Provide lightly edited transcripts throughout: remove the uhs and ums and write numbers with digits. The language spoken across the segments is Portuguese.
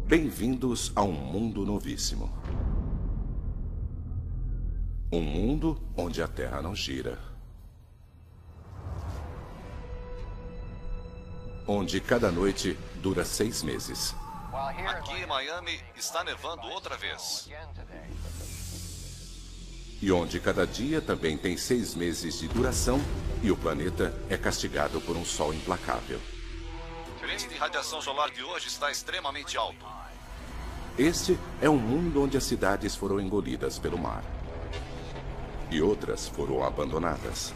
Bem-vindos a um mundo novíssimo. Um mundo onde a Terra não gira. Onde cada noite dura 6 meses. Aqui em Miami está nevando outra vez. E onde cada dia também tem 6 meses de duração e o planeta é castigado por um sol implacável. O índice de radiação solar de hoje está extremamente alto. Este é um mundo onde as cidades foram engolidas pelo mar. E outras foram abandonadas.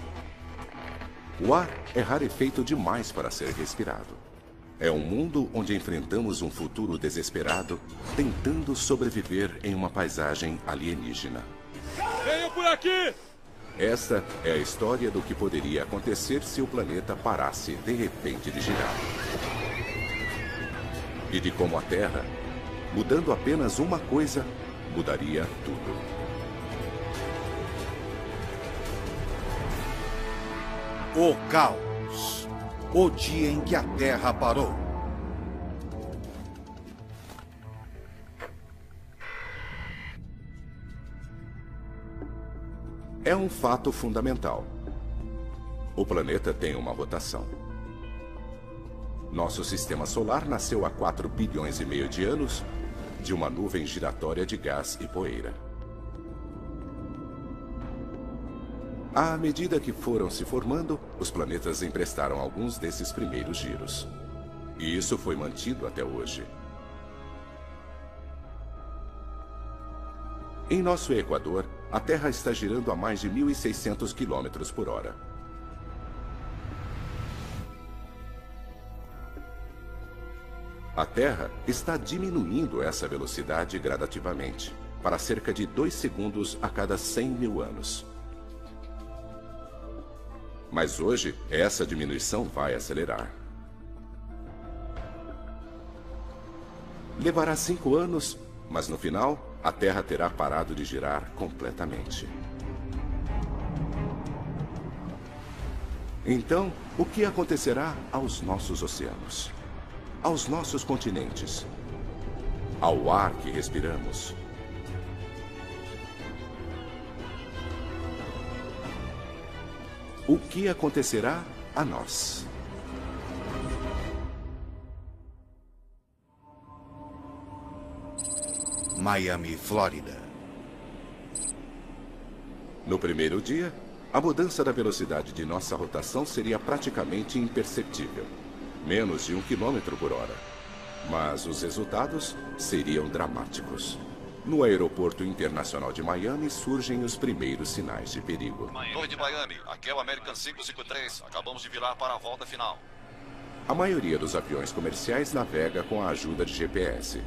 O ar é rarefeito demais para ser respirado. É um mundo onde enfrentamos um futuro desesperado, tentando sobreviver em uma paisagem alienígena. Venham por aqui! Esta é a história do que poderia acontecer se o planeta parasse de repente de girar. E de como a Terra, mudando apenas uma coisa, mudaria tudo. O caos. O dia em que a Terra parou. É um fato fundamental. O planeta tem uma rotação. Nosso sistema solar nasceu há 4 bilhões e meio de anos de uma nuvem giratória de gás e poeira. À medida que foram se formando, os planetas emprestaram alguns desses primeiros giros. E isso foi mantido até hoje. Em nosso Equador, a Terra está girando a mais de 1.600 km por hora. A Terra está diminuindo essa velocidade gradativamente, para cerca de 2 segundos a cada 100 mil anos. Mas hoje, essa diminuição vai acelerar. Levará 5 anos, mas no final, a Terra terá parado de girar completamente. Então, o que acontecerá aos nossos oceanos? Aos nossos continentes? Ao ar que respiramos? O que acontecerá a nós? Miami, Flórida. No primeiro dia, a mudança da velocidade de nossa rotação seria praticamente imperceptível. Menos de 1 km por hora. Mas os resultados seriam dramáticos. No aeroporto internacional de Miami surgem os primeiros sinais de perigo. Torre de Miami, aqui é o American 553. Acabamos de virar para a volta final. A maioria dos aviões comerciais navega com a ajuda de GPS.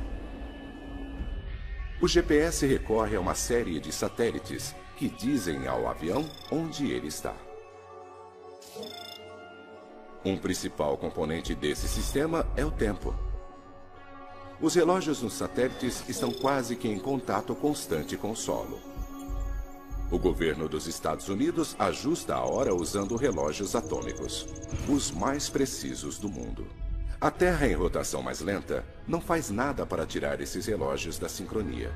O GPS recorre a uma série de satélites que dizem ao avião onde ele está. Um principal componente desse sistema é o tempo. Os relógios nos satélites estão quase que em contato constante com o solo. O governo dos Estados Unidos ajusta a hora usando relógios atômicos, os mais precisos do mundo. A Terra em rotação mais lenta não faz nada para tirar esses relógios da sincronia.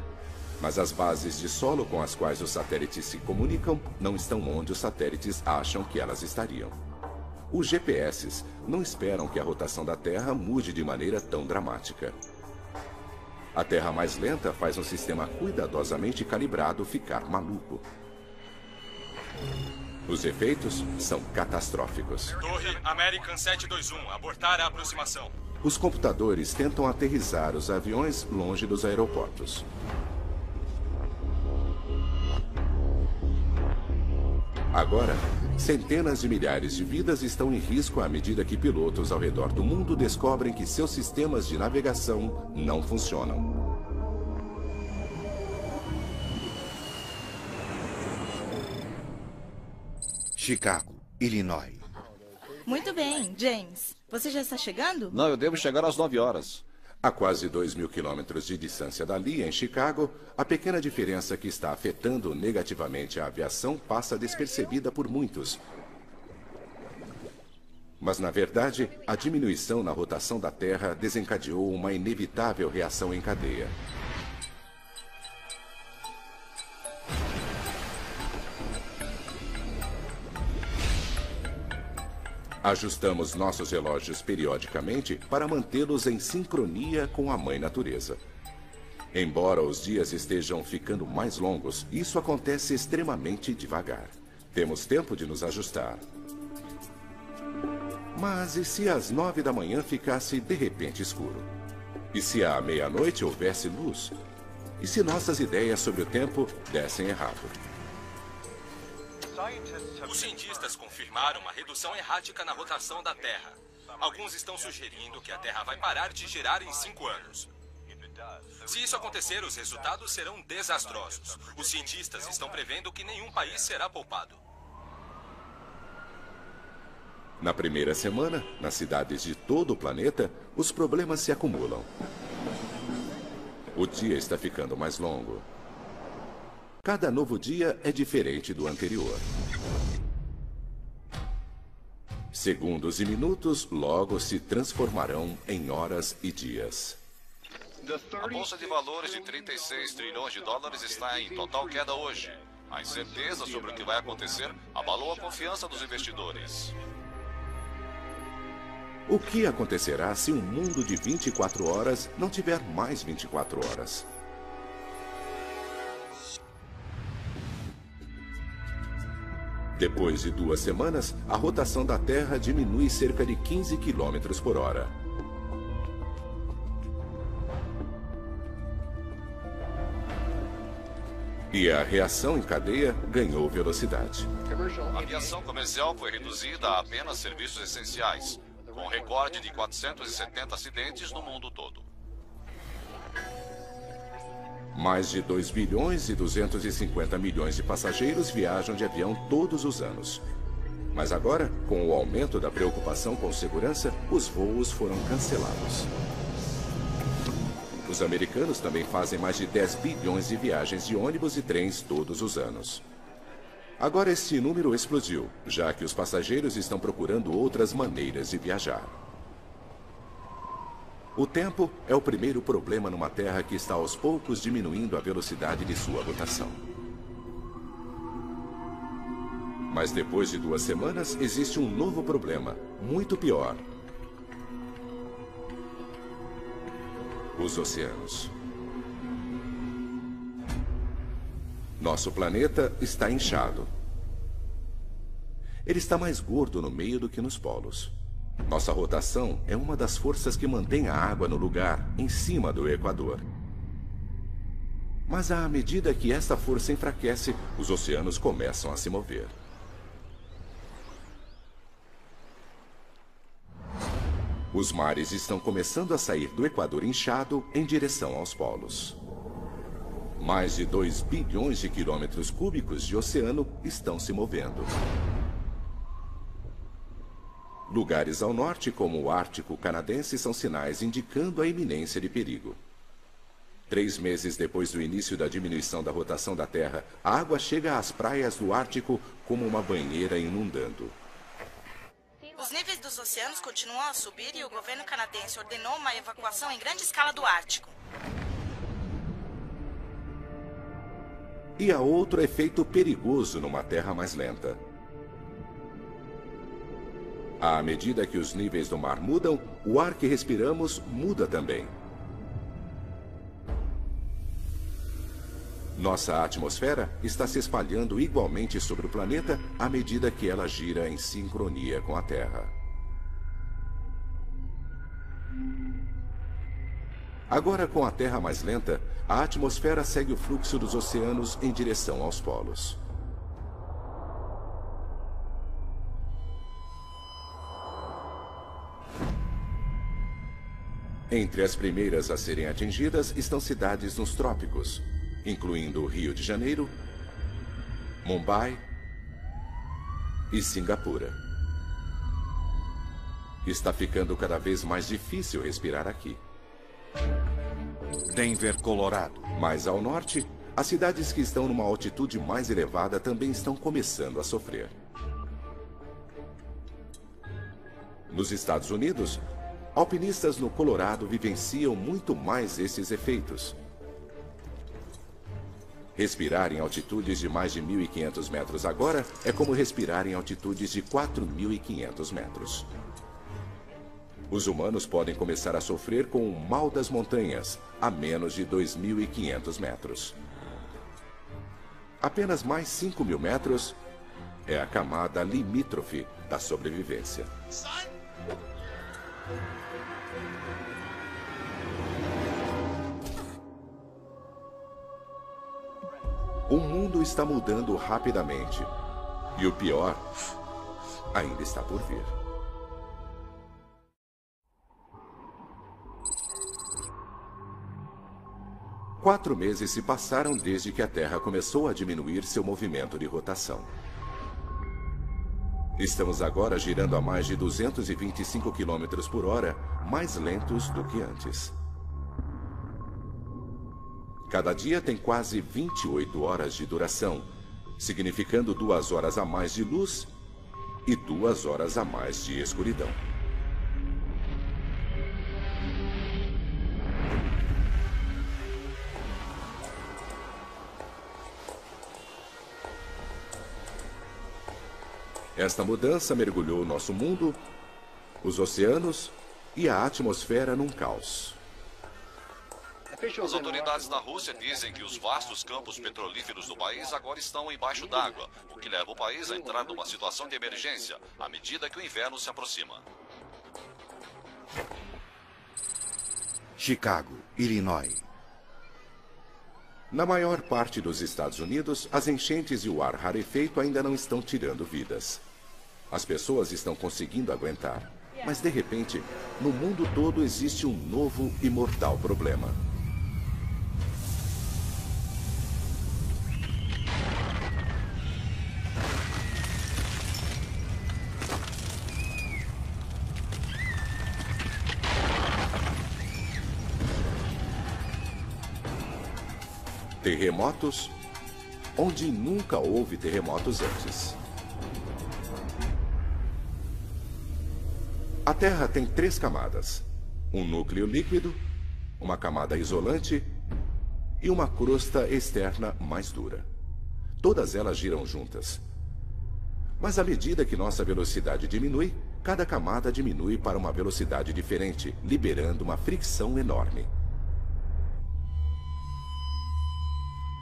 Mas as bases de solo com as quais os satélites se comunicam não estão onde os satélites acham que elas estariam. Os GPS não esperam que a rotação da Terra mude de maneira tão dramática. A Terra mais lenta faz um sistema cuidadosamente calibrado ficar maluco. Os efeitos são catastróficos. Torre American 721, abortar a aproximação. Os computadores tentam aterrissar os aviões longe dos aeroportos. Agora, centenas de milhares de vidas estão em risco à medida que pilotos ao redor do mundo descobrem que seus sistemas de navegação não funcionam. Chicago, Illinois. Muito bem, James. Você já está chegando? Não, eu devo chegar às 9 horas. A quase 2.000 quilômetros de distância dali, em Chicago, a pequena diferença que está afetando negativamente a aviação passa despercebida por muitos. Mas, na verdade, a diminuição na rotação da Terra desencadeou uma inevitável reação em cadeia. Ajustamos nossos relógios periodicamente para mantê-los em sincronia com a Mãe Natureza. Embora os dias estejam ficando mais longos, isso acontece extremamente devagar. Temos tempo de nos ajustar. Mas e se às 9 da manhã ficasse de repente escuro? E se à meia-noite houvesse luz? E se nossas ideias sobre o tempo dessem errado? Os cientistas confirmaram uma redução errática na rotação da Terra. Alguns estão sugerindo que a Terra vai parar de girar em 5 anos. Se isso acontecer, os resultados serão desastrosos. Os cientistas estão prevendo que nenhum país será poupado. Na primeira semana, nas cidades de todo o planeta, os problemas se acumulam. O dia está ficando mais longo. Cada novo dia é diferente do anterior. Segundos e minutos logo se transformarão em horas e dias. A bolsa de valores de 36 trilhões de dólares está em total queda hoje. A incerteza sobre o que vai acontecer abalou a confiança dos investidores. O que acontecerá se um mundo de 24 horas não tiver mais 24 horas? Depois de 2 semanas, a rotação da Terra diminui cerca de 15 km por hora. E a reação em cadeia ganhou velocidade. A aviação comercial foi reduzida a apenas serviços essenciais, com um recorde de 470 acidentes no mundo todo. Mais de 2 bilhões e 250 milhões de passageiros viajam de avião todos os anos. Mas agora, com o aumento da preocupação com segurança, os voos foram cancelados. Os americanos também fazem mais de 10 bilhões de viagens de ônibus e trens todos os anos. Agora este número explodiu, já que os passageiros estão procurando outras maneiras de viajar. O tempo é o primeiro problema numa Terra que está aos poucos diminuindo a velocidade de sua rotação. Mas depois de 2 semanas, existe um novo problema, muito pior. Os oceanos. Nosso planeta está inchado. Ele está mais gordo no meio do que nos polos. Nossa rotação é uma das forças que mantém a água no lugar, em cima do Equador. Mas à medida que esta força enfraquece, os oceanos começam a se mover. Os mares estão começando a sair do Equador inchado em direção aos polos. Mais de 2 bilhões de quilômetros cúbicos de oceano estão se movendo. Lugares ao norte, como o Ártico canadense, são sinais indicando a iminência de perigo. 3 meses depois do início da diminuição da rotação da Terra, a água chega às praias do Ártico como uma banheira inundando. Os níveis dos oceanos continuam a subir e o governo canadense ordenou uma evacuação em grande escala do Ártico. E há outro efeito perigoso numa Terra mais lenta. À medida que os níveis do mar mudam, o ar que respiramos muda também. Nossa atmosfera está se espalhando igualmente sobre o planeta à medida que ela gira em sincronia com a Terra. Agora, com a Terra mais lenta, a atmosfera segue o fluxo dos oceanos em direção aos polos. Entre as primeiras a serem atingidas estão cidades nos trópicos, incluindo Rio de Janeiro, Mumbai e Singapura. Está ficando cada vez mais difícil respirar aqui. Denver, Colorado. Mais ao norte, as cidades que estão numa altitude mais elevada também estão começando a sofrer. Nos Estados Unidos, alpinistas no Colorado vivenciam muito mais esses efeitos. Respirar em altitudes de mais de 1.500 metros agora é como respirar em altitudes de 4.500 metros. Os humanos podem começar a sofrer com o mal das montanhas a menos de 2.500 metros. Apenas mais 5.000 metros é a camada limítrofe da sobrevivência. O mundo está mudando rapidamente. E o pior ainda está por vir. Quatro meses se passaram desde que a Terra começou a diminuir seu movimento de rotação. Estamos agora girando a mais de 225 km por hora, mais lentos do que antes. Cada dia tem quase 28 horas de duração, significando 2 horas a mais de luz e 2 horas a mais de escuridão. Esta mudança mergulhou nosso mundo, os oceanos e a atmosfera num caos. As autoridades da Rússia dizem que os vastos campos petrolíferos do país agora estão embaixo d'água, o que leva o país a entrar numa situação de emergência, à medida que o inverno se aproxima. Chicago, Illinois. Na maior parte dos Estados Unidos, as enchentes e o ar rarefeito ainda não estão tirando vidas. As pessoas estão conseguindo aguentar, mas de repente, no mundo todo existe um novo e mortal problema. Terremotos, onde nunca houve terremotos antes. A Terra tem 3 camadas: um núcleo líquido, uma camada isolante e uma crosta externa mais dura. Todas elas giram juntas. Mas à medida que nossa velocidade diminui, cada camada diminui para uma velocidade diferente, liberando uma fricção enorme.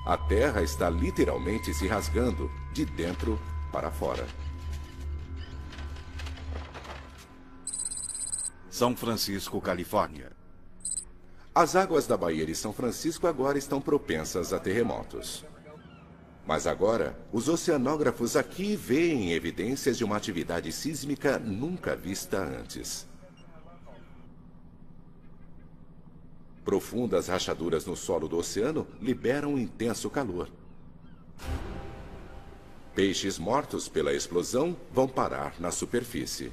A Terra está literalmente se rasgando de dentro para fora. São Francisco, Califórnia. As águas da Baía de São Francisco agora estão propensas a terremotos. Mas agora, os oceanógrafos aqui veem evidências de uma atividade sísmica nunca vista antes. Profundas rachaduras no solo do oceano liberam um intenso calor. Peixes mortos pela explosão vão parar na superfície.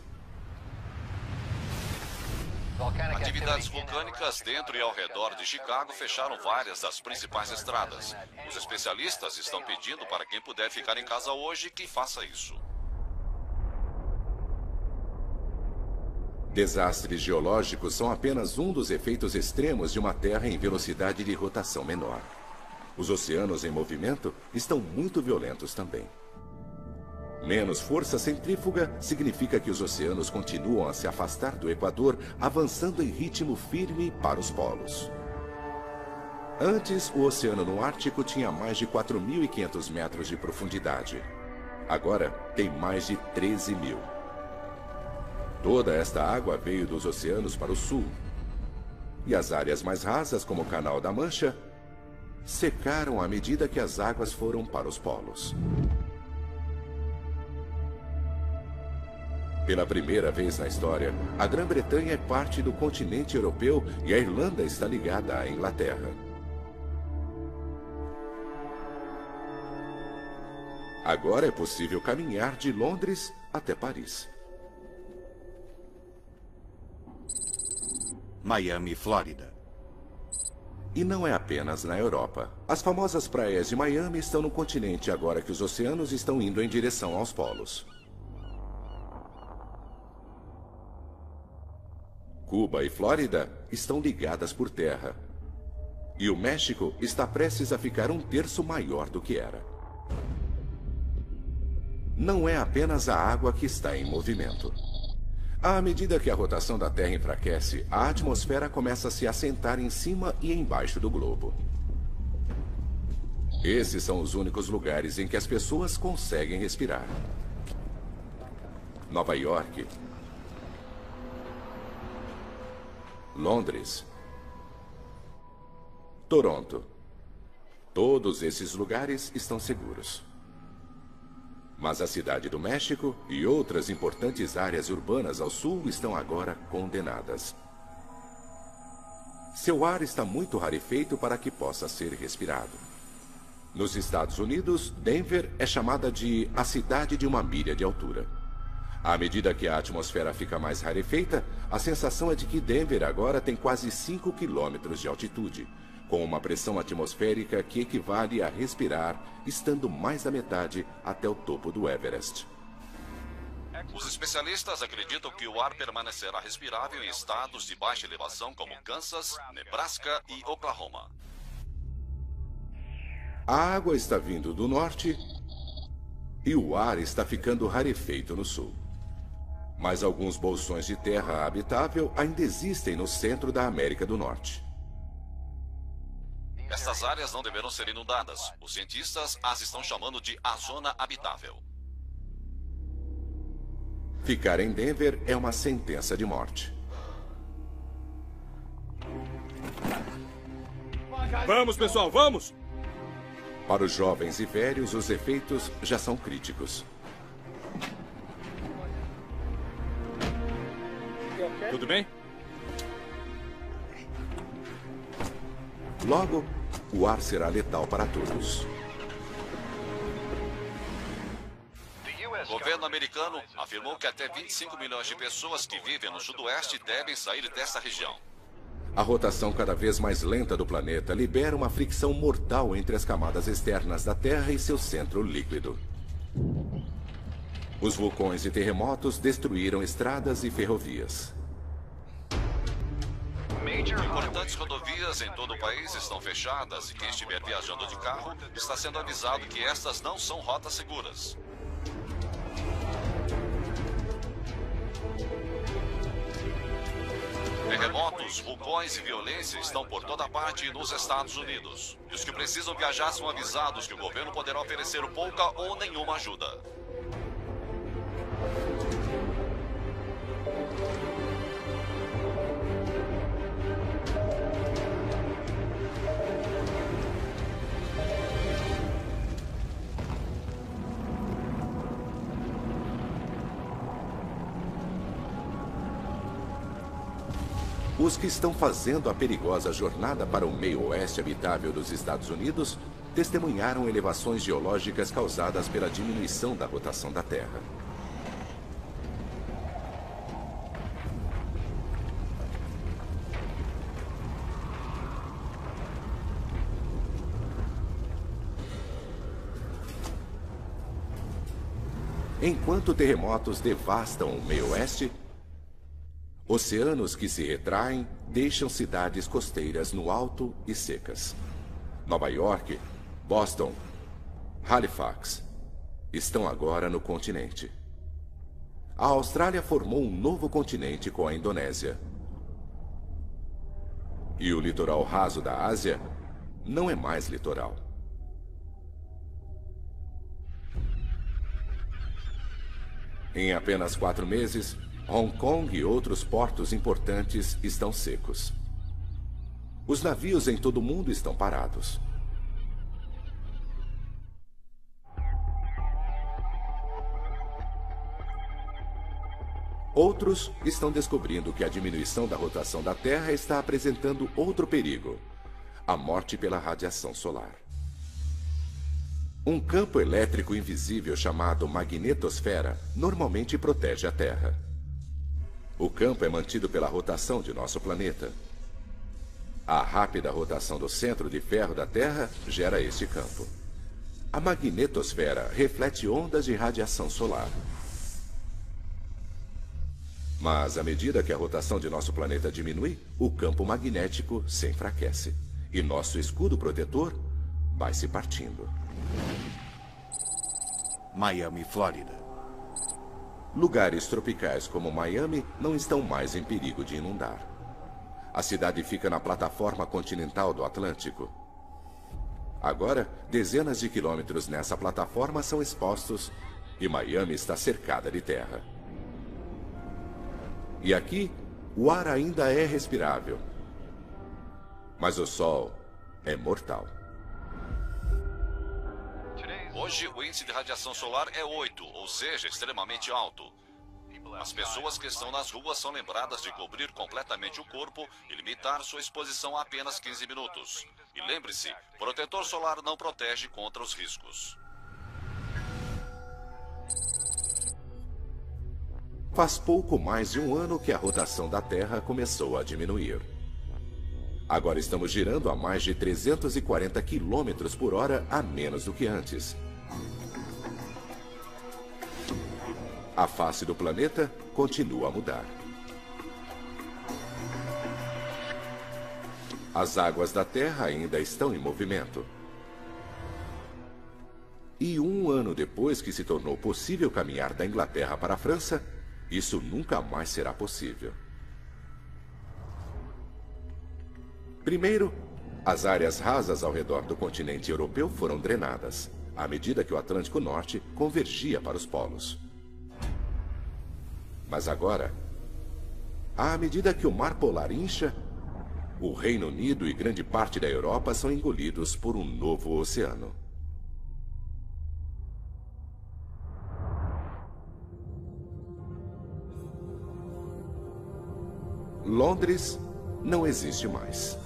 Atividades vulcânicas dentro e ao redor de Chicago fecharam várias das principais estradas. Os especialistas estão pedindo para quem puder ficar em casa hoje que faça isso. Desastres geológicos são apenas um dos efeitos extremos de uma Terra em velocidade de rotação menor. Os oceanos em movimento estão muito violentos também. Menos força centrífuga significa que os oceanos continuam a se afastar do Equador, avançando em ritmo firme para os polos. Antes, o oceano no Ártico tinha mais de 4.500 metros de profundidade. Agora, tem mais de 13.000. Toda esta água veio dos oceanos para o sul. E as áreas mais rasas, como o Canal da Mancha, secaram à medida que as águas foram para os polos. Pela primeira vez na história, a Grã-Bretanha é parte do continente europeu e a Irlanda está ligada à Inglaterra. Agora é possível caminhar de Londres até Paris. Miami, Flórida. E não é apenas na Europa. As famosas praias de Miami estão no continente agora que os oceanos estão indo em direção aos polos. Cuba e Flórida estão ligadas por terra. E o México está prestes a ficar 1/3 maior do que era. Não é apenas a água que está em movimento. À medida que a rotação da Terra enfraquece, a atmosfera começa a se assentar em cima e embaixo do globo. Esses são os únicos lugares em que as pessoas conseguem respirar. Nova York, Londres, Toronto. Todos esses lugares estão seguros. Mas a cidade do México e outras importantes áreas urbanas ao sul estão agora condenadas. Seu ar está muito rarefeito para que possa ser respirado. Nos Estados Unidos, Denver é chamada de a cidade de 1 milha de altura. À medida que a atmosfera fica mais rarefeita, a sensação é de que Denver agora tem quase 5 quilômetros de altitude, com uma pressão atmosférica que equivale a respirar, estando mais da metade até o topo do Everest. Os especialistas acreditam que o ar permanecerá respirável em estados de baixa elevação como Kansas, Nebraska e Oklahoma. A água está vindo do norte e o ar está ficando rarefeito no sul. Mas alguns bolsões de terra habitável ainda existem no centro da América do Norte. Estas áreas não deverão ser inundadas. Os cientistas as estão chamando de a zona habitável. Ficar em Denver é uma sentença de morte. Vamos, pessoal, vamos! Para os jovens e velhos, os efeitos já são críticos. Tudo bem? Logo, o ar será letal para todos. O governo americano afirmou que até 25 milhões de pessoas que vivem no sudoeste devem sair dessa região. A rotação cada vez mais lenta do planeta libera uma fricção mortal entre as camadas externas da Terra e seu centro líquido. Os vulcões e terremotos destruíram estradas e ferrovias. Importantes rodovias em todo o país estão fechadas e quem estiver viajando de carro está sendo avisado que estas não são rotas seguras. Terremotos, vulcões e violência estão por toda parte nos Estados Unidos. E os que precisam viajar são avisados que o governo poderá oferecer pouca ou nenhuma ajuda. Os que estão fazendo a perigosa jornada para o meio oeste habitável dos Estados Unidos testemunharam elevações geológicas causadas pela diminuição da rotação da Terra. Enquanto terremotos devastam o meio oeste, oceanos que se retraem deixam cidades costeiras no alto e secas. Nova York, Boston, Halifax estão agora no continente. A Austrália formou um novo continente com a Indonésia. E o litoral raso da Ásia não é mais litoral. Em apenas 4 meses, Hong Kong e outros portos importantes estão secos. Os navios em todo o mundo estão parados. Outros estão descobrindo que a diminuição da rotação da Terra está apresentando outro perigo: a morte pela radiação solar. Um campo elétrico invisível chamado magnetosfera normalmente protege a Terra. O campo é mantido pela rotação de nosso planeta. A rápida rotação do centro de ferro da Terra gera este campo. A magnetosfera reflete ondas de radiação solar. Mas à medida que a rotação de nosso planeta diminui, o campo magnético se enfraquece. E nosso escudo protetor vai se partindo. Miami, Flórida. Lugares tropicais como Miami não estão mais em perigo de inundar. A cidade fica na plataforma continental do Atlântico. Agora, dezenas de quilômetros nessa plataforma são expostos e Miami está cercada de terra. E aqui, o ar ainda é respirável. Mas o sol é mortal. Hoje, o índice de radiação solar é 8, ou seja, extremamente alto. As pessoas que estão nas ruas são lembradas de cobrir completamente o corpo e limitar sua exposição a apenas 15 minutos. E lembre-se, protetor solar não protege contra os riscos. Faz pouco mais de um ano que a rotação da Terra começou a diminuir. Agora estamos girando a mais de 340 km por hora a menos do que antes. A face do planeta continua a mudar. As águas da Terra ainda estão em movimento. E um ano depois que se tornou possível caminhar da Inglaterra para a França, isso nunca mais será possível. Primeiro, as áreas rasas ao redor do continente europeu foram drenadas, à medida que o Atlântico Norte convergia para os polos. Mas agora, à medida que o Mar Polar incha, o Reino Unido e grande parte da Europa são engolidos por um novo oceano. Londres não existe mais.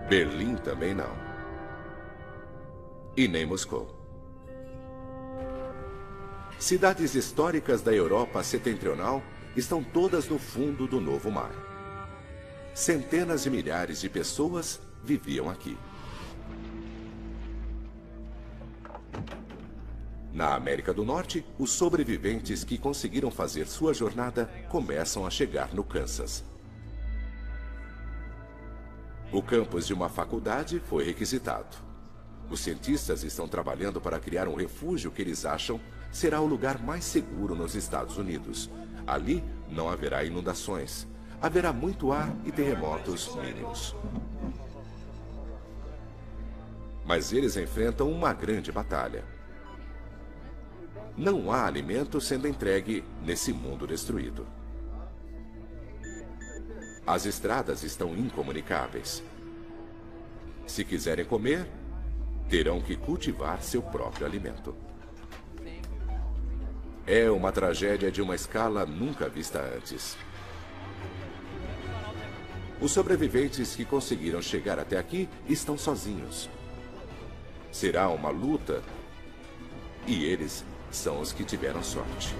Berlim também não. E nem Moscou. Cidades históricas da Europa setentrional estão todas no fundo do novo mar. Centenas de milhares de pessoas viviam aqui. Na América do Norte, os sobreviventes que conseguiram fazer sua jornada começam a chegar no Kansas. O campus de uma faculdade foi requisitado. Os cientistas estão trabalhando para criar um refúgio que eles acham será o lugar mais seguro nos Estados Unidos. Ali não haverá inundações. Haverá muito ar e terremotos mínimos. Mas eles enfrentam uma grande batalha. Não há alimento sendo entregue nesse mundo destruído. As estradas estão incomunicáveis. Se quiserem comer, terão que cultivar seu próprio alimento. É uma tragédia de uma escala nunca vista antes. Os sobreviventes que conseguiram chegar até aqui estão sozinhos. Será uma luta e eles são os que tiveram sorte.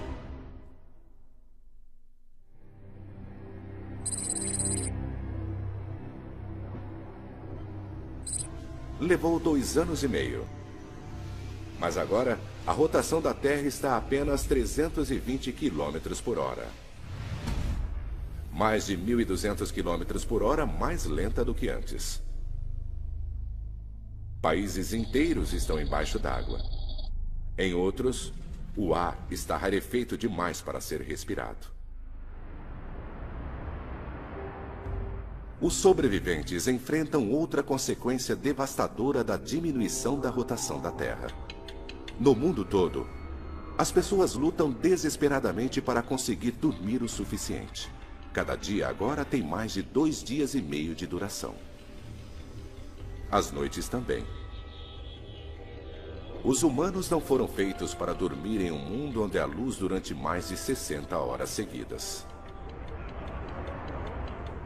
Levou 2 anos e meio. Mas agora, a rotação da Terra está a apenas 320 km por hora. Mais de 1.200 km por hora mais lenta do que antes. Países inteiros estão embaixo d'água. Em outros, o ar está rarefeito demais para ser respirado. Os sobreviventes enfrentam outra consequência devastadora da diminuição da rotação da Terra. No mundo todo, as pessoas lutam desesperadamente para conseguir dormir o suficiente. Cada dia agora tem mais de 2 dias e meio de duração. As noites também. Os humanos não foram feitos para dormir em um mundo onde há luz durante mais de 60 horas seguidas.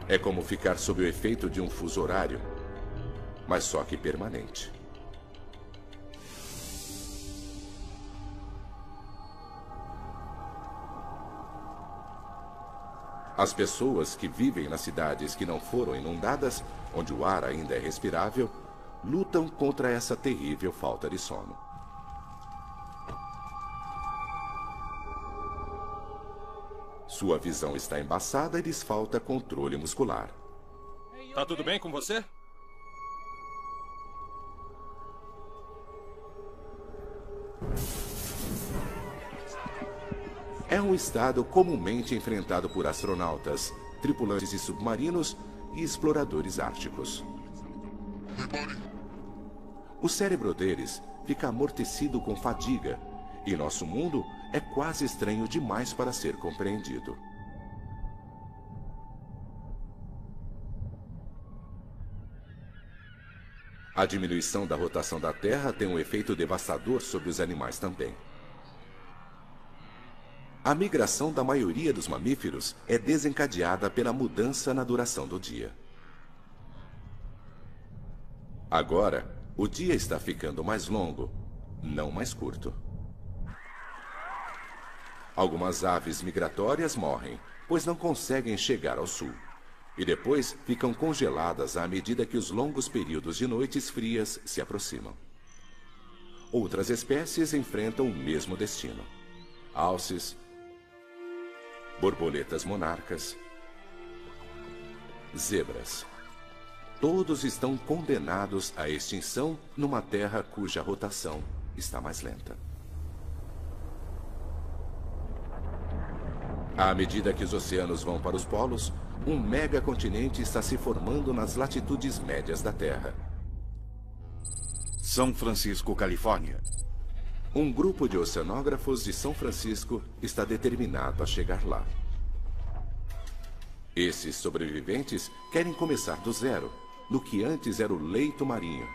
É como ficar sob o efeito de um fuso horário, mas só que permanente. As pessoas que vivem nas cidades que não foram inundadas, onde o ar ainda é respirável, lutam contra essa terrível falta de sono. Sua visão está embaçada e lhes falta controle muscular. Tá tudo bem com você? É um estado comumente enfrentado por astronautas, tripulantes de submarinos e exploradores árticos. O cérebro deles fica amortecido com fadiga, e nosso mundo é quase estranho demais para ser compreendido. A diminuição da rotação da Terra tem um efeito devastador sobre os animais também. A migração da maioria dos mamíferos é desencadeada pela mudança na duração do dia. Agora, o dia está ficando mais longo, não mais curto. Algumas aves migratórias morrem, pois não conseguem chegar ao sul. E depois ficam congeladas à medida que os longos períodos de noites frias se aproximam. Outras espécies enfrentam o mesmo destino. Alces, borboletas monarcas, zebras. Todos estão condenados à extinção numa Terra cuja rotação está mais lenta. À medida que os oceanos vão para os polos, um megacontinente está se formando nas latitudes médias da Terra. São Francisco, Califórnia. Um grupo de oceanógrafos de São Francisco está determinado a chegar lá. Esses sobreviventes querem começar do zero, no que antes era o leito marinho.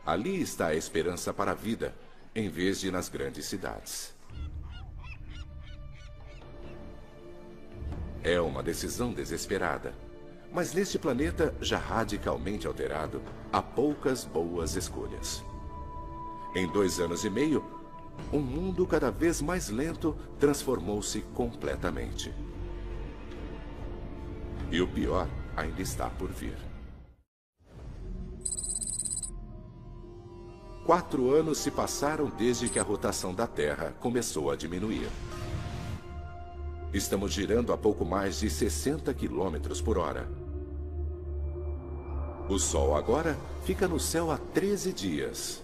Ali está a esperança para a vida, em vez de nas grandes cidades. É uma decisão desesperada, mas neste planeta já radicalmente alterado, há poucas boas escolhas. Em 2 anos e meio, um mundo cada vez mais lento transformou-se completamente. E o pior ainda está por vir. 4 anos se passaram desde que a rotação da Terra começou a diminuir. Estamos girando a pouco mais de 60 quilômetros por hora. O Sol agora fica no céu há 13 dias,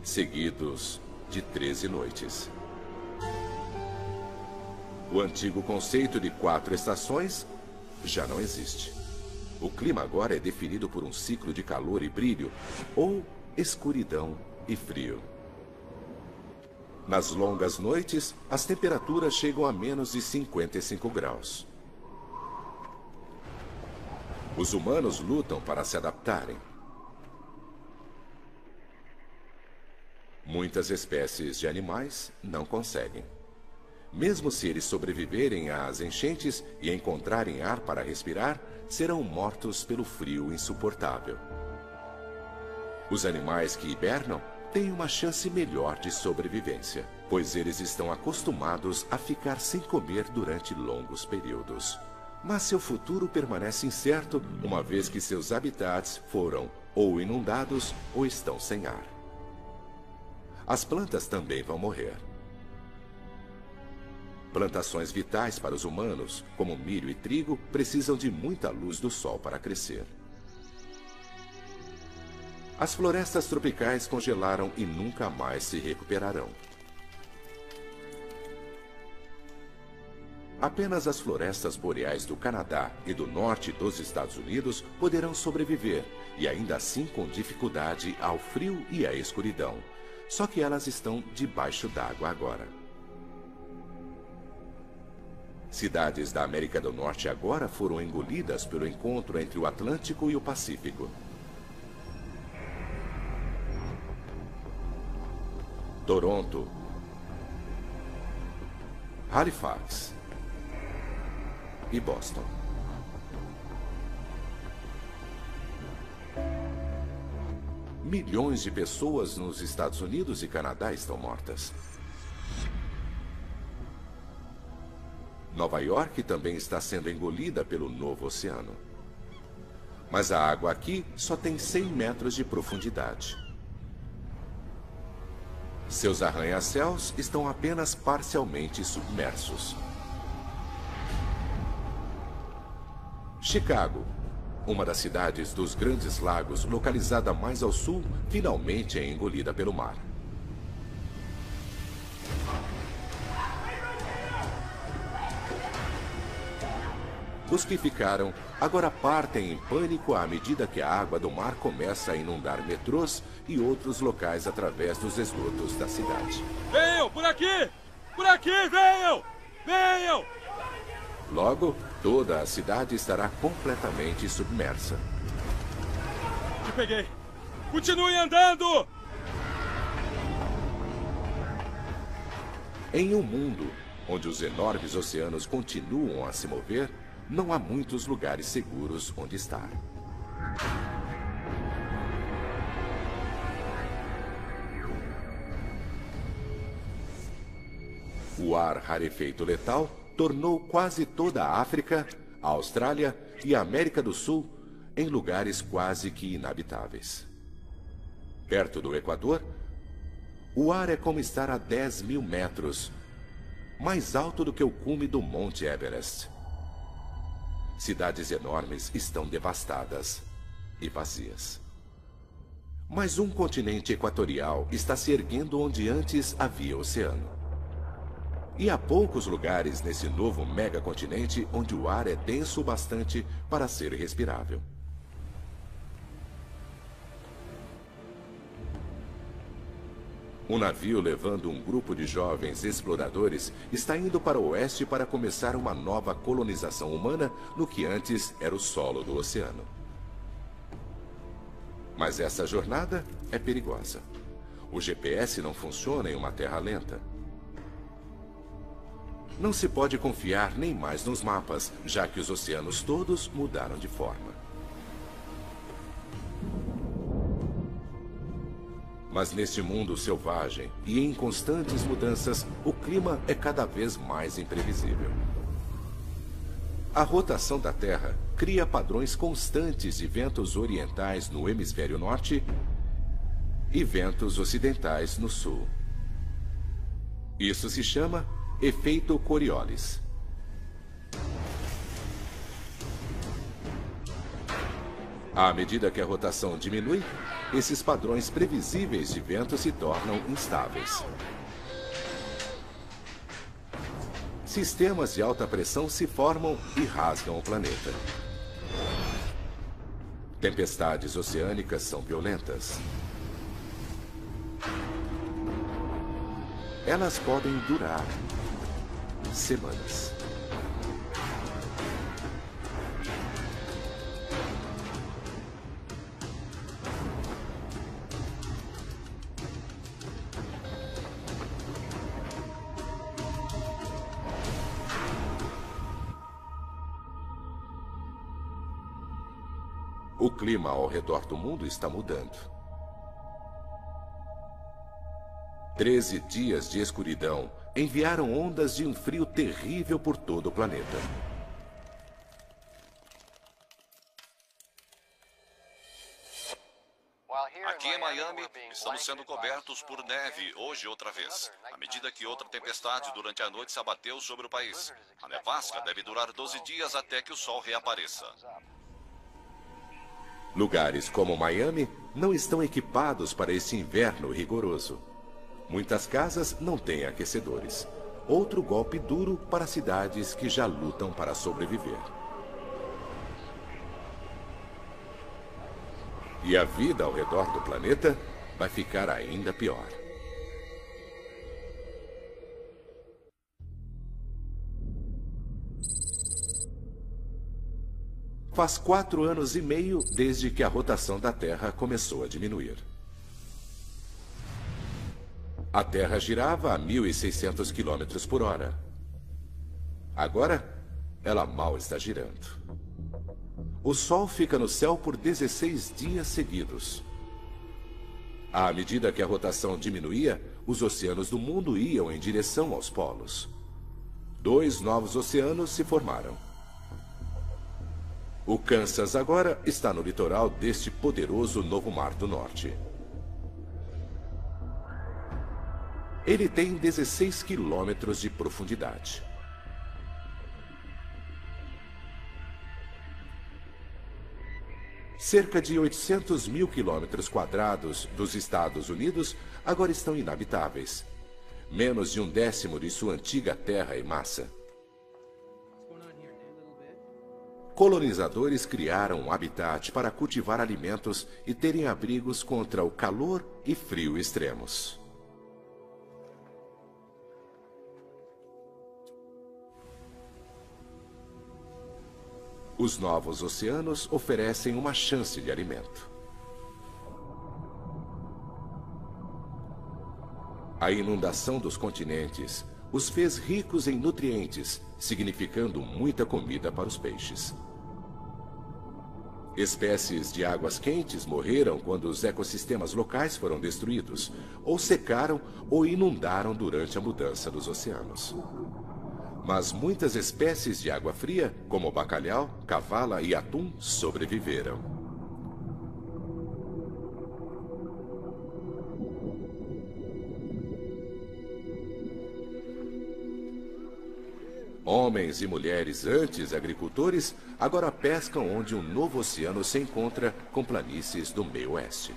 seguidos de 13 noites. O antigo conceito de 4 estações já não existe. O clima agora é definido por um ciclo de calor e brilho, ou escuridão e frio. Nas longas noites, as temperaturas chegam a menos de 55 graus. Os humanos lutam para se adaptarem. Muitas espécies de animais não conseguem. Mesmo se eles sobreviverem às enchentes e encontrarem ar para respirar, serão mortos pelo frio insuportável. Os animais que hibernam têm uma chance melhor de sobrevivência, pois eles estão acostumados a ficar sem comer durante longos períodos. Mas seu futuro permanece incerto, uma vez que seus habitats foram ou inundados ou estão sem ar. As plantas também vão morrer. Plantações vitais para os humanos, como milho e trigo, precisam de muita luz do sol para crescer. As florestas tropicais congelaram e nunca mais se recuperarão. Apenas as florestas boreais do Canadá e do norte dos Estados Unidos poderão sobreviver, e ainda assim com dificuldade ao frio e à escuridão. Só que elas estão debaixo d'água agora. Cidades da América do Norte agora foram engolidas pelo encontro entre o Atlântico e o Pacífico. Toronto, Halifax e Boston. Milhões de pessoas nos Estados Unidos e Canadá estão mortas. Nova York também está sendo engolida pelo novo oceano. Mas a água aqui só tem 100 metros de profundidade. Seus arranha-céus estão apenas parcialmente submersos. Chicago, uma das cidades dos Grandes Lagos, localizada mais ao sul, finalmente é engolida pelo mar. Os que ficaram agora partem em pânico à medida que a água do mar começa a inundar metrôs e outros locais através dos esgotos da cidade. Venham, por aqui! Por aqui, venham! Venham! Logo, toda a cidade estará completamente submersa. Te peguei! Continue andando! Em um mundo onde os enormes oceanos continuam a se mover, não há muitos lugares seguros onde estar. O ar rarefeito letal tornou quase toda a África, a Austrália e a América do Sul em lugares quase que inabitáveis. Perto do Equador, o ar é como estar a 10.000 metros, mais alto do que o cume do Monte Everest. Cidades enormes estão devastadas e vazias. Mas um continente equatorial está se erguendo onde antes havia oceano. E há poucos lugares nesse novo megacontinente onde o ar é denso o bastante para ser respirável. Um navio levando um grupo de jovens exploradores está indo para o oeste para começar uma nova colonização humana no que antes era o solo do oceano. Mas essa jornada é perigosa. O GPS não funciona em uma terra lenta. Não se pode confiar nem mais nos mapas, já que os oceanos todos mudaram de forma. Mas neste mundo selvagem e em constantes mudanças, o clima é cada vez mais imprevisível. A rotação da Terra cria padrões constantes de ventos orientais no hemisfério norte e ventos ocidentais no sul. Isso se chama efeito Coriolis. À medida que a rotação diminui, esses padrões previsíveis de vento se tornam instáveis. Sistemas de alta pressão se formam e rasgam o planeta. Tempestades oceânicas são violentas. Elas podem durar semanas. O clima ao redor do mundo está mudando. 13 dias de escuridão enviaram ondas de um frio terrível por todo o planeta. Aqui em Miami, estamos sendo cobertos por neve hoje outra vez, à medida que outra tempestade durante a noite se abateu sobre o país. A nevasca deve durar 12 dias até que o sol reapareça. Lugares como Miami não estão equipados para esse inverno rigoroso. Muitas casas não têm aquecedores. Outro golpe duro para cidades que já lutam para sobreviver. E a vida ao redor do planeta vai ficar ainda pior. Faz 4 anos e meio desde que a rotação da Terra começou a diminuir. A Terra girava a 1.600 km por hora. Agora, ela mal está girando. O Sol fica no céu por 16 dias seguidos. À medida que a rotação diminuía, os oceanos do mundo iam em direção aos polos. 2 novos oceanos se formaram. O Kansas agora está no litoral deste poderoso novo Mar do Norte. Ele tem 16 quilômetros de profundidade. Cerca de 800 mil quilômetros quadrados dos Estados Unidos agora estão inabitáveis. Menos de 1/10 de sua antiga terra e massa. Colonizadores criaram um habitat para cultivar alimentos e terem abrigos contra o calor e frio extremos. Os novos oceanos oferecem uma chance de alimento. A inundação dos continentes os fez ricos em nutrientes, significando muita comida para os peixes. Espécies de águas quentes morreram quando os ecossistemas locais foram destruídos, ou secaram ou inundaram durante a mudança dos oceanos. Mas muitas espécies de água fria, como bacalhau, cavala e atum, sobreviveram. Homens e mulheres antes agricultores agora pescam onde um novo oceano se encontra com planícies do meio oeste.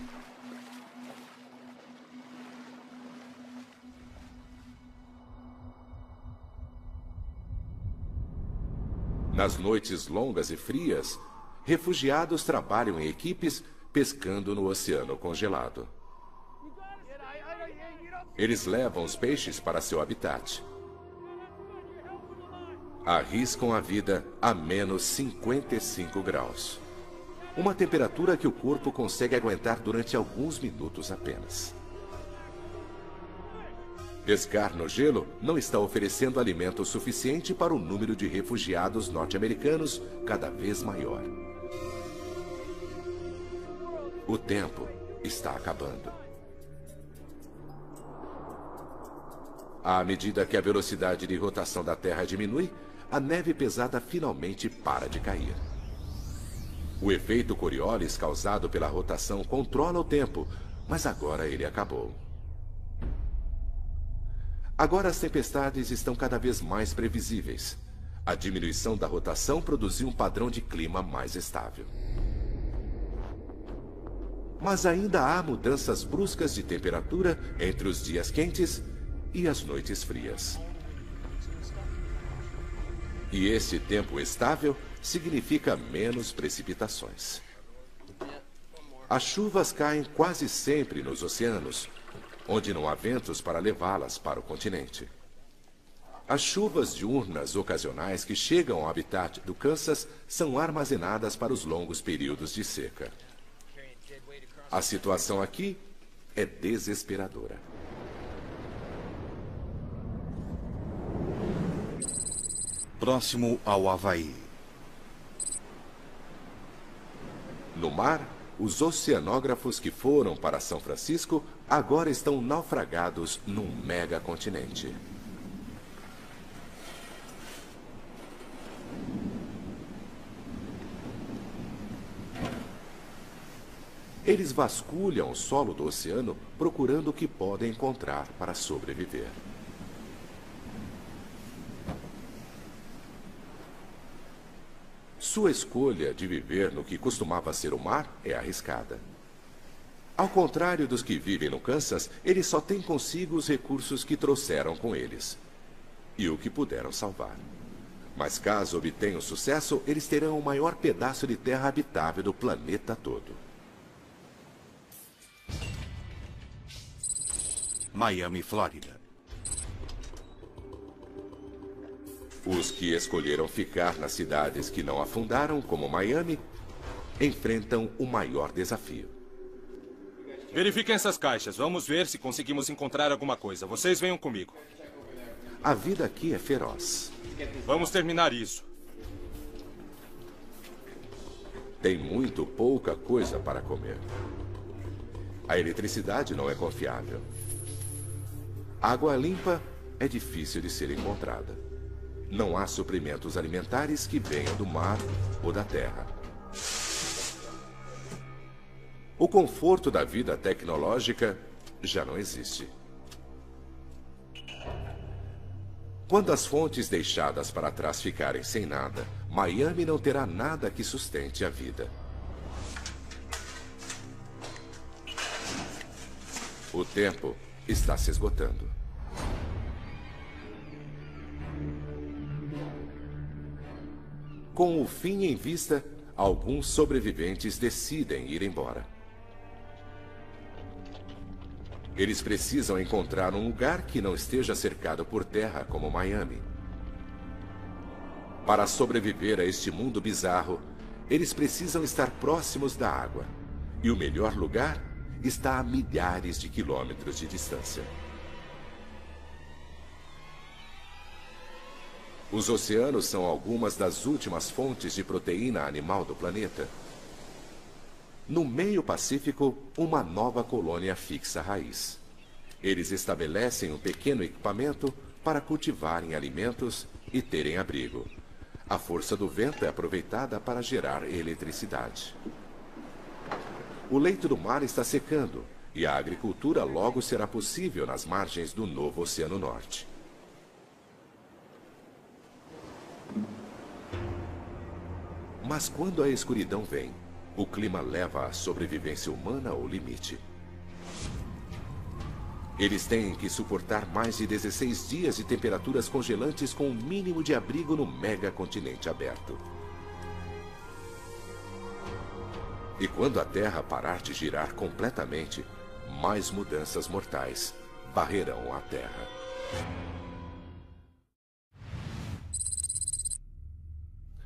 Nas noites longas e frias, refugiados trabalham em equipes pescando no oceano congelado. Eles levam os peixes para seu habitat. Arriscam a vida a menos 55 graus. Uma temperatura que o corpo consegue aguentar durante alguns minutos apenas. Pescar no gelo não está oferecendo alimento suficiente para o número de refugiados norte-americanos cada vez maior. O tempo está acabando. À medida que a velocidade de rotação da Terra diminui, a neve pesada finalmente para de cair. O efeito Coriolis causado pela rotação controla o tempo, mas agora ele acabou. Agora as tempestades estão cada vez mais previsíveis. A diminuição da rotação produziu um padrão de clima mais estável. Mas ainda há mudanças bruscas de temperatura entre os dias quentes e as noites frias. E esse tempo estável significa menos precipitações. As chuvas caem quase sempre nos oceanos, onde não há ventos para levá-las para o continente. As chuvas diurnas ocasionais que chegam ao habitat do Kansas são armazenadas para os longos períodos de seca. A situação aqui é desesperadora. Próximo ao Havaí. No mar, os oceanógrafos que foram para São Francisco agora estão naufragados num megacontinente. Eles vasculham o solo do oceano procurando o que podem encontrar para sobreviver. Sua escolha de viver no que costumava ser o mar é arriscada. Ao contrário dos que vivem no Kansas, eles só têm consigo os recursos que trouxeram com eles e o que puderam salvar. Mas caso obtenham sucesso, eles terão o maior pedaço de terra habitável do planeta todo. Miami, Flórida. Os que escolheram ficar nas cidades que não afundaram, como Miami, enfrentam o maior desafio. Verifiquem essas caixas. Vamos ver se conseguimos encontrar alguma coisa. Vocês venham comigo. A vida aqui é feroz. Vamos terminar isso. Tem muito pouca coisa para comer. A eletricidade não é confiável. Água limpa é difícil de ser encontrada. Não há suprimentos alimentares que venham do mar ou da terra. O conforto da vida tecnológica já não existe. Quando as fontes deixadas para trás ficarem sem nada, Miami não terá nada que sustente a vida. O tempo está se esgotando. Com o fim em vista, alguns sobreviventes decidem ir embora. Eles precisam encontrar um lugar que não esteja cercado por terra como Miami. Para sobreviver a este mundo bizarro, eles precisam estar próximos da água. E o melhor lugar está a milhares de quilômetros de distância. Os oceanos são algumas das últimas fontes de proteína animal do planeta. No meio Pacífico, uma nova colônia fixa raiz. Eles estabelecem um pequeno equipamento para cultivarem alimentos e terem abrigo. A força do vento é aproveitada para gerar eletricidade. O leito do mar está secando e a agricultura logo será possível nas margens do novo Oceano Norte. Mas quando a escuridão vem, o clima leva a sobrevivência humana ao limite. Eles têm que suportar mais de 16 dias de temperaturas congelantes com um mínimo de abrigo no megacontinente aberto. E quando a Terra parar de girar completamente, mais mudanças mortais varrerão a Terra.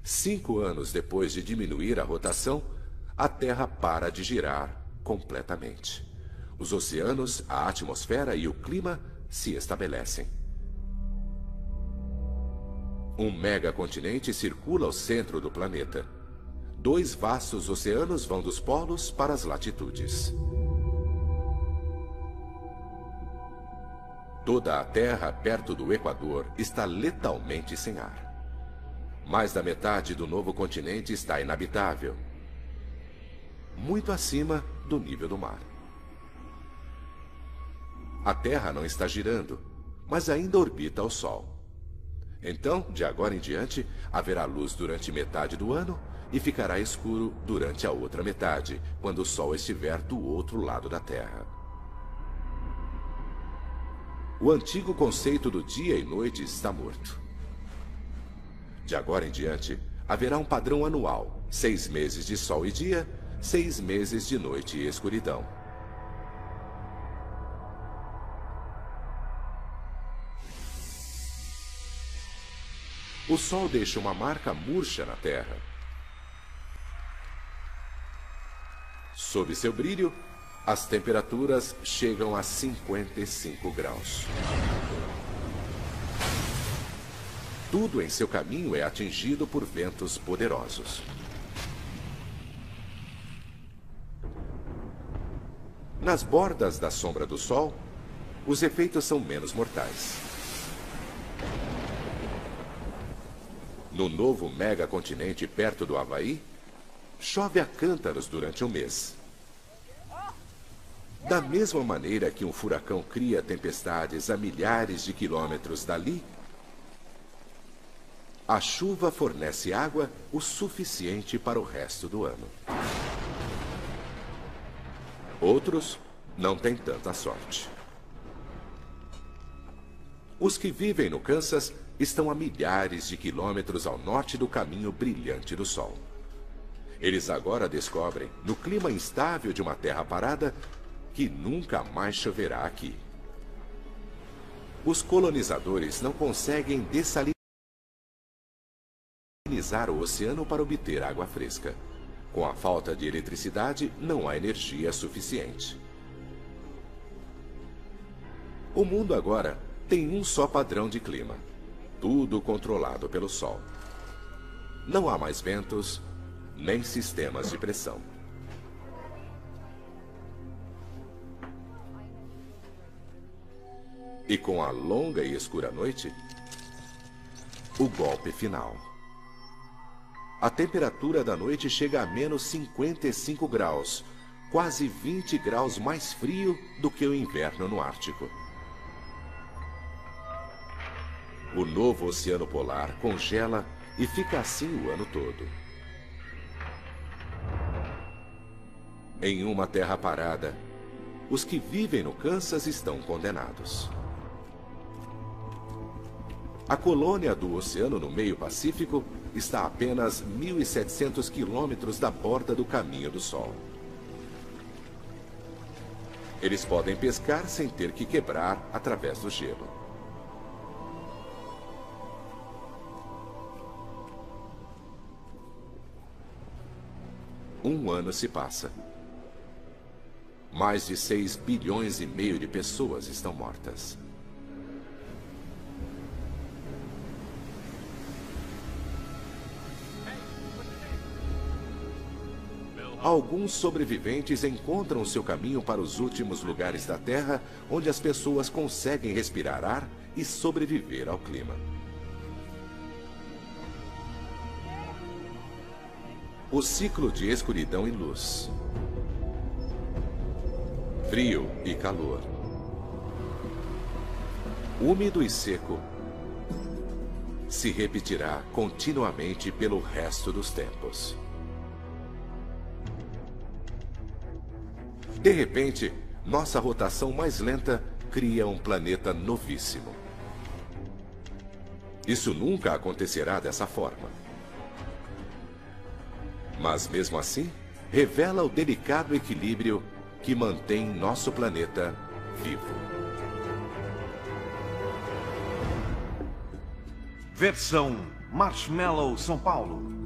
Cinco anos depois de diminuir a rotação, a Terra para de girar completamente. Os oceanos, a atmosfera e o clima se estabelecem. Um megacontinente circula ao centro do planeta. Dois vastos oceanos vão dos polos para as latitudes. Toda a Terra perto do Equador está letalmente sem ar. Mais da metade do novo continente está inabitável, muito acima do nível do mar. A Terra não está girando, mas ainda orbita ao Sol. Então, de agora em diante, haverá luz durante metade do ano e ficará escuro durante a outra metade, quando o Sol estiver do outro lado da Terra. O antigo conceito do dia e noite está morto. De agora em diante, haverá um padrão anual: 6 meses de sol e dia, 6 meses de noite e escuridão. O Sol deixa uma marca murcha na Terra. Sob seu brilho, as temperaturas chegam a 55 graus. Tudo em seu caminho é atingido por ventos poderosos. Nas bordas da sombra do Sol, os efeitos são menos mortais. No novo megacontinente perto do Havaí, chove a cântaros durante um mês. Da mesma maneira que um furacão cria tempestades a milhares de quilômetros dali, a chuva fornece água o suficiente para o resto do ano. Outros não têm tanta sorte. Os que vivem no Kansas estão a milhares de quilômetros ao norte do caminho brilhante do Sol. Eles agora descobrem, no clima instável de uma terra parada, que nunca mais choverá aqui. Os colonizadores não conseguem dessalinizar o oceano para obter água fresca. Com a falta de eletricidade, não há energia suficiente. O mundo agora tem um só padrão de clima. Tudo controlado pelo Sol. Não há mais ventos, nem sistemas de pressão. E com a longa e escura noite, o golpe final. A temperatura da noite chega a menos 55 graus, quase 20 graus mais frio do que o inverno no Ártico. O novo oceano polar congela e fica assim o ano todo. Em uma terra parada, os que vivem no Kansas estão condenados. A colônia do oceano no meio Pacífico está a apenas 1.700 quilômetros da borda do caminho do Sol. Eles podem pescar sem ter que quebrar através do gelo. Um ano se passa. Mais de 6,5 bilhões de pessoas estão mortas. Alguns sobreviventes encontram seu caminho para os últimos lugares da Terra, onde as pessoas conseguem respirar ar e sobreviver ao clima. O ciclo de escuridão e luz. Frio e calor. Úmido e seco. Se repetirá continuamente pelo resto dos tempos. De repente, nossa rotação mais lenta cria um planeta novíssimo. Isso nunca acontecerá dessa forma. Mas mesmo assim, revela o delicado equilíbrio que mantém nosso planeta vivo. Versão Marshmallow São Paulo.